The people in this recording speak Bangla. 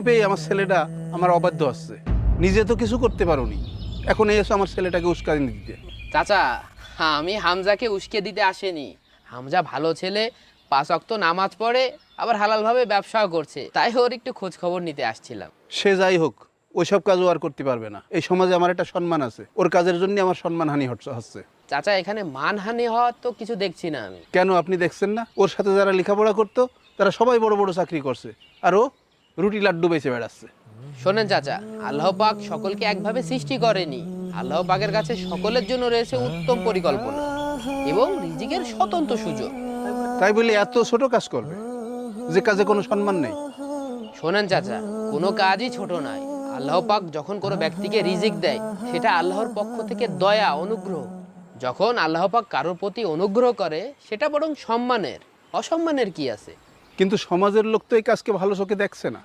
পেয়ে আমার ছেলেটা আমার অবাধ্য আসছে, নিজে তো কিছু করতে পারোনি, এখন এই এসো আমার ছেলেটাকে উস্কানি দিতে। চাচা, আমি হামজাকে উস্কে দিতে আসেনি। হামজা ভালো ছেলে, 5 ওয়াক্ত নামাজ পড়ে, আবার হালালভাবে ব্যবসাও করছে, তাই ওর একটু খোঁজ খবর নিতে আসছিলাম। সে যাই হোক, ওইসব কাজও আর করতে পারবে না। এই সমাজে আমার একটা সম্মান আছে, ওর কাজের জন্য আমার সম্মানহানি হচ্ছে। চাচা, এখানে মানহানি হওয়ার তো কিছু দেখছি না আমি। কেন আপনি দেখছেন না? ওর সাথে যারা লেখাপড়া করতো তারা সবাই বড় বড় চাকরি করছে, আর ও রুটি লাড্ডু বেঁচে বেড়াচ্ছে। শোনেন চাচা, আল্লাহ পাক সকলকে একভাবে সৃষ্টি করেনি। আল্লাহ পাকের কাছে সকলের জন্য রয়েছে উত্তম পরিকল্পনা এবং রিজিকের স্বতন্ত্র সুযোগ। তাই বলে এত ছোট কাজ করবে যে কাজে কোনো সম্মান নেই? শোনেন চাচা, কোনো কাজই ছোট নয়। আল্লাহ পাক যখন কোনো ব্যক্তিকে রিজিক দেয়, সেটা আল্লাহর পক্ষ থেকে দয়া, অনুগ্রহ। যখন আল্লাহ পাক কারোর প্রতি অনুগ্রহ করে, সেটা বরং সম্মানের। অসম্মানের কি আছে? কিন্তু সমাজের লোক তো এই কাজকে ভালো চোখে দেখছে না।